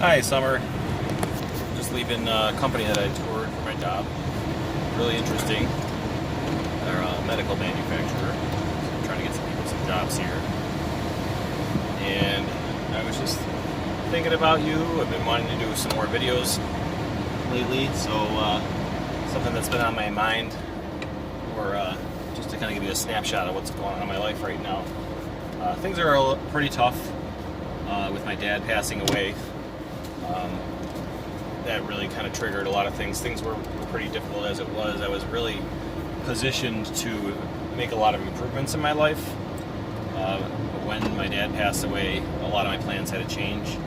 Hi, Summer. Just leaving a company that I toured for my job. Really interesting. They're a medical manufacturer. So I'm trying to get some people some jobs here. And I was just thinking about you. I've been wanting to do some more videos lately, so something that's been on my mind, or just to kind of give you a snapshot of what's going on in my life right now. Things are pretty tough with my dad passing away. That really kind of triggered a lot of things. Things were pretty difficult as it was. I was really positioned to make a lot of improvements in my life. But when my dad passed away, a lot of my plans had to change,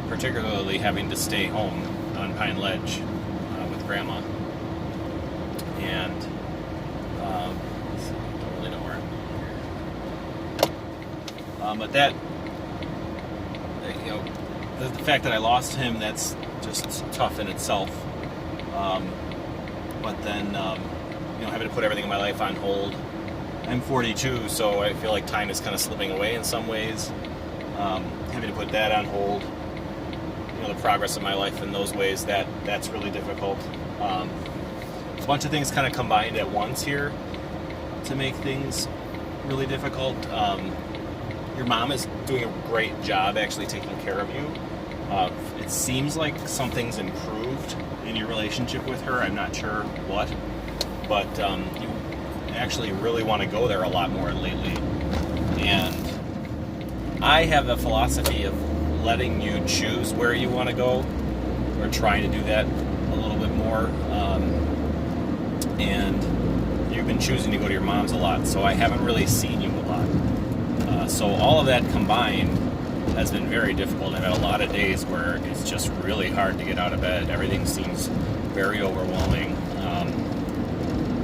particularly having to stay home on Pine Ledge with Grandma. And I don't really know where I'm here. But that, the fact that I lost him, that's just tough in itself. But then, having to put everything in my life on hold. I'm 42, so I feel like time is kind of slipping away in some ways. Having to put that on hold, the progress of my life in those ways, that's really difficult. A bunch of things kind of combined at once here to make things really difficult. Your mom is doing a great job actually taking care of you. It seems like something's improved in your relationship with her. I'm not sure what, but you actually really want to go there a lot more lately. And I have the philosophy of letting you choose where you want to go, or trying to do that a little bit more. And you've been choosing to go to your mom's a lot, so I haven't really seen you a lot. So all of that combined has been very difficult. I've had a lot of days where it's just really hard to get out of bed. Everything seems very overwhelming.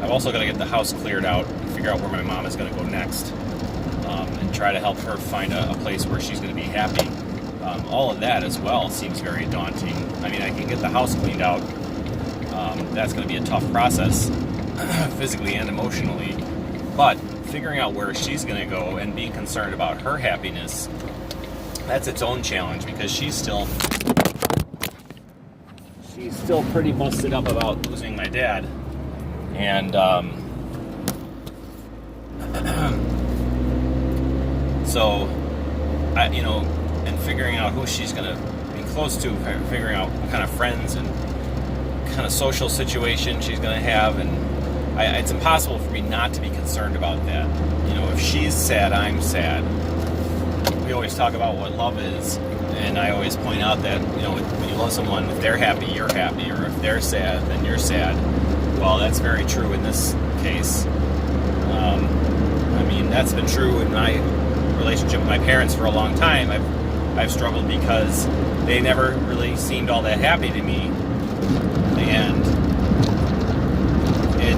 I've also got to get the house cleared out, figure out where my mom is going to go next, and try to help her find a place where she's going to be happy. All of that as well seems very daunting. I mean, I can get the house cleaned out. That's going to be a tough process, physically and emotionally. But figuring out where she's going to go and being concerned about her happiness, that's its own challenge, because she's still pretty busted up about losing my dad. And so and figuring out who she's going to be close to, figuring out what kind of friends and kind of social situation she's going to have, and it's impossible for me not to be concerned about that. If she's sad, I'm sad. We always talk about what love is, and I always point out that when you love someone, if they're happy, you're happy, or if they're sad, then you're sad. Well, that's very true in this case. That's been true in my relationship with my parents for a long time. I've struggled because they never really seemed all that happy to me, and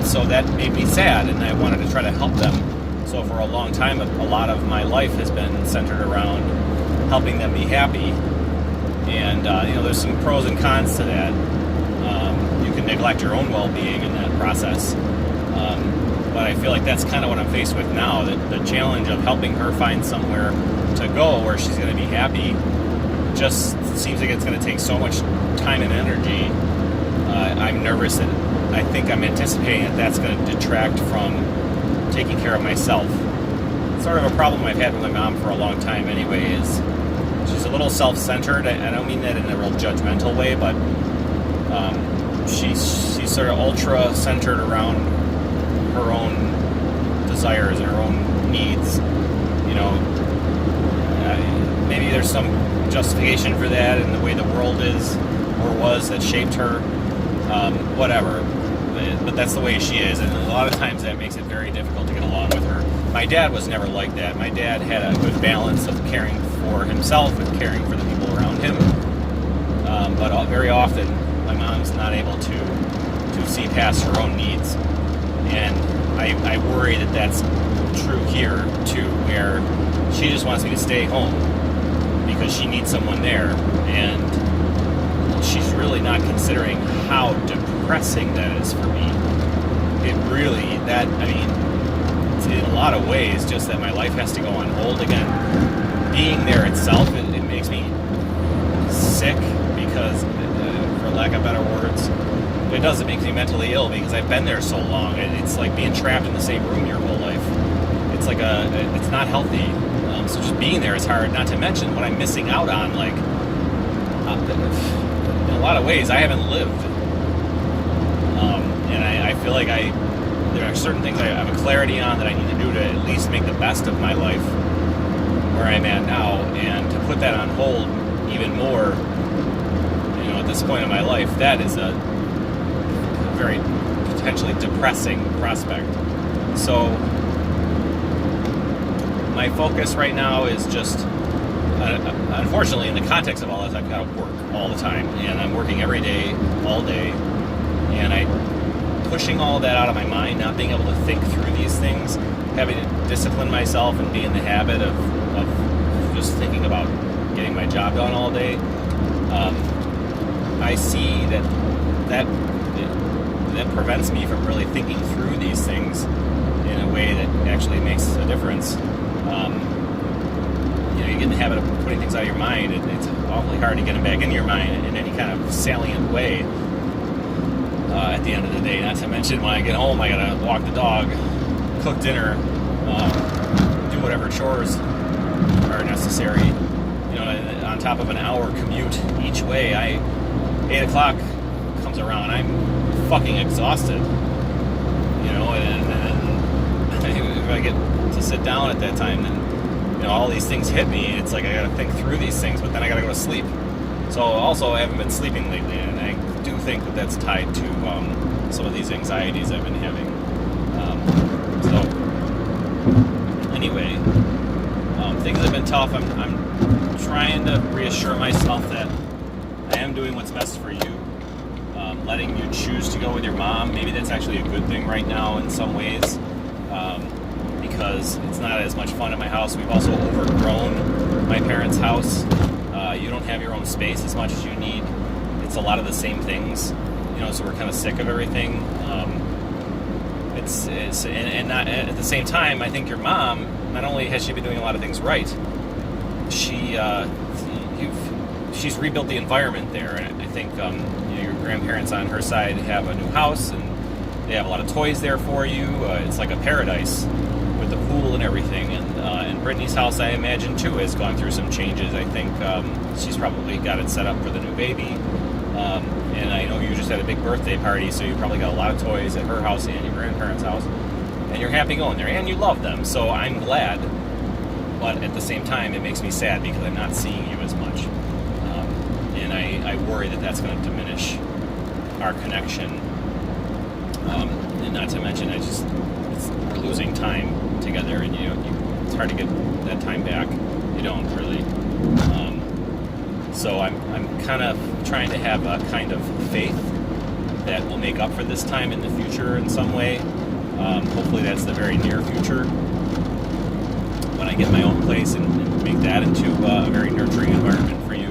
so that made me sad, and I wanted to try to help them. So for a long time, a lot of my life has been centered around helping them be happy. And, there's some pros and cons to that. You can neglect your own well-being in that process. But I feel like that's kind of what I'm faced with now. The challenge of helping her find somewhere to go where she's going to be happy just seems like it's going to take so much time and energy. I'm nervous that I think I'm anticipating that that's going to detract from taking care of myself. It's sort of a problem I've had with my mom for a long time anyway, is she's a little self-centered. I don't mean that in a real judgmental way, but she's sort of ultra-centered around her own desires and her own needs. Maybe there's some justification for that in the way the world is or was that shaped her. Whatever. But that's the way she is, and a lot of times that makes it very difficult to get along with her. My dad was never like that. My dad had a good balance of caring for himself and caring for the people around him. But very often, my mom's not able to see past her own needs. And I worry that that's true here, too, where she just wants me to stay home because she needs someone there. And she's really not considering how depressing that is for me. It's in a lot of ways just that my life has to go on hold again. Being there itself, it makes me sick because, for lack of better words, it does. It makes me mentally ill because I've been there so long. It's like being trapped in the same room your whole life. It's like it's not healthy. So just being there is hard. Not to mention what I'm missing out on. Like, in a lot of ways, I haven't lived, and I feel like there are certain things I have a clarity on that I need to do to at least make the best of my life where I'm at now, and to put that on hold even more, at this point in my life, that is a very potentially depressing prospect. So my focus right now is just, unfortunately, in the context of all this, I've got to work all the time, and I'm working every day, all day, and pushing all that out of my mind, not being able to think through these things, having to discipline myself and be in the habit of just thinking about getting my job done all day. I see that prevents me from really thinking through these things in a way that actually makes a difference. You get in the habit of putting things out of your mind. It's awfully hard to get them back into your mind in any kind of salient way. At the end of the day, not to mention when I get home, I gotta walk the dog, cook dinner, do whatever chores are necessary. On top of an hour commute each way, 8 o'clock comes around, I'm fucking exhausted. And if I get to sit down at that time, then all these things hit me. It's like I gotta think through these things, but then I gotta go to sleep. So also, I haven't been sleeping lately, and I do think that that's tied to some of these anxieties I've been having. So anyway, things have been tough. I'm trying to reassure myself that I am doing what's best for you. Letting you choose to go with your mom, maybe that's actually a good thing right now in some ways, because it's not as much fun at my house. We've also overgrown my parents' house. You don't have your own space as much as you need. It's a lot of the same things, so we're kind of sick of everything. And not, at the same time, I think your mom, not only has she been doing a lot of things right, she's rebuilt the environment there. And I think your grandparents on her side have a new house, and they have a lot of toys there for you. It's like a paradise with the pool and everything. And Brittany's house, I imagine, too, has gone through some changes. I think she's probably got it set up for the new baby. And I know you just had a big birthday party, so you probably got a lot of toys at her house and your grandparents' house. And you're happy going there, and you love them. So I'm glad. But at the same time, it makes me sad because I'm not seeing you as much. And I worry that that's going to diminish our connection. And not to mention, we're losing time together, and it's hard to get that time back. You don't really. So I'm kind of trying to have a kind of faith that will make up for this time in the future in some way. Hopefully that's the very near future, when I get my own place and make that into a very nurturing environment for you.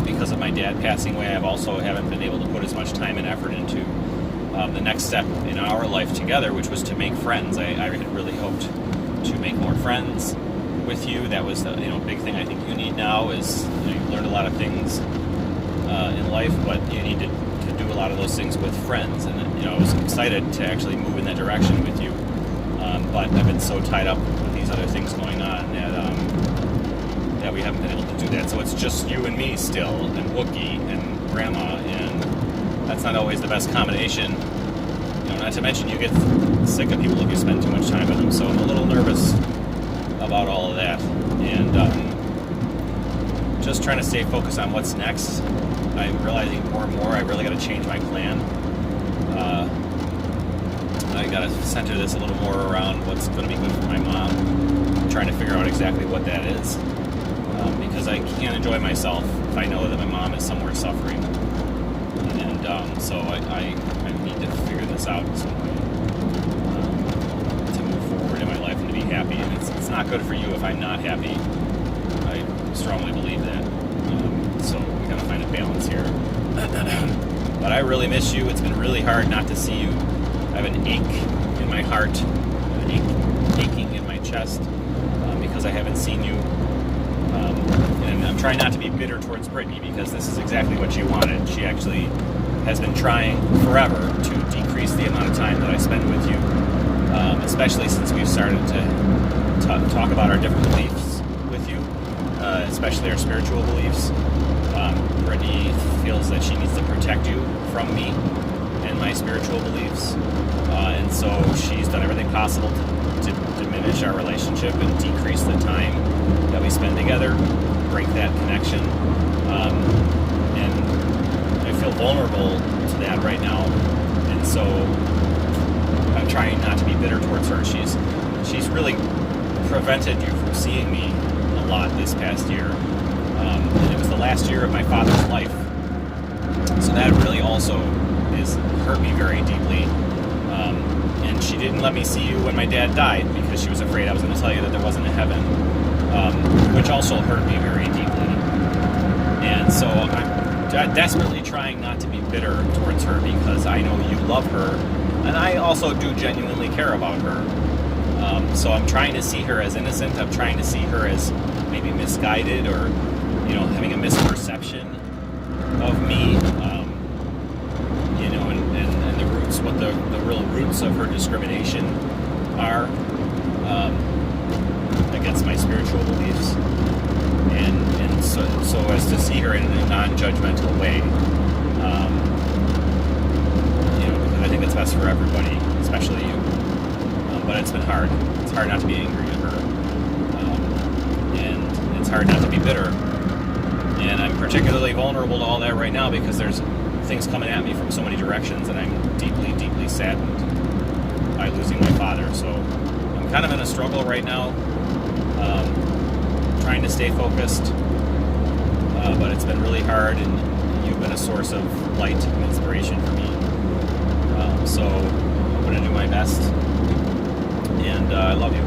Because of my dad passing away, I haven't been able to put as much time and effort into the next step in our life together, which was to make friends. I had really hoped to make more friends with you. That was a big thing I think you need now is you've learned a lot of things in life, but you need to do a lot of those things with friends. And I was excited to actually move in that direction with you, but I've been so tied up with these other things going on that we haven't been able to do that. So it's just you and me still, and Wookie and Grandma, and that's not always the best combination. Not to mention you get sick of people if you spend too much time with them. So I'm a little nervous about all of that, and just trying to stay focused on what's next. I'm realizing more and more I really got to change my plan. I got to center this a little more around what's going to be good for my mom. I'm trying to figure out exactly what that is, because I can't enjoy myself if I know that my mom is somewhere suffering, and so I need to figure this out in some way to move forward in my life and to be happy. And it's not good for you if I'm not happy. I strongly believe that. So we gotta find a balance here. But I really miss you. It's been really hard not to see you. I have an ache in my heart, an aching in my chest, because I haven't seen you. And I'm trying not to be bitter towards Brittany because this is exactly what she wanted. She actually has been trying forever to decrease the amount of time that I spend with you, especially since we've started to talk about our different beliefs with you, especially our spiritual beliefs. Brittany feels that she needs to protect you from me and my spiritual beliefs, and so she's done everything possible to diminish our relationship and decrease the time that we spend together, break that connection, and I feel vulnerable to that right now, and so I'm trying not to be bitter towards her. She's really prevented you from seeing me a lot this past year, and it was the last year of my father's life, so that really also has hurt me very deeply. And she didn't let me see you when my dad died because she was afraid I was going to tell you that there wasn't a heaven, which also hurt me very deeply. And so I'm desperately trying not to be bitter towards her because I know you love her, and I also do genuinely care about her. So I'm trying to see her as innocent. I'm trying to see her as maybe misguided or, having a misperception of me. And the roots, what the real roots of her discrimination are against my spiritual beliefs, and so as to see her in a non-judgmental way, because I think it's best for everybody, especially you. But it's been hard. It's hard not to be angry at her, and it's hard not to be bitter. And I'm particularly vulnerable to all that right now because there's things coming at me from so many directions, and I'm deeply, deeply saddened by losing my father. So I'm kind of in a struggle right now, trying to stay focused, but it's been really hard, and you've been a source of light and inspiration for me. So I'm going to do my best, and I love you.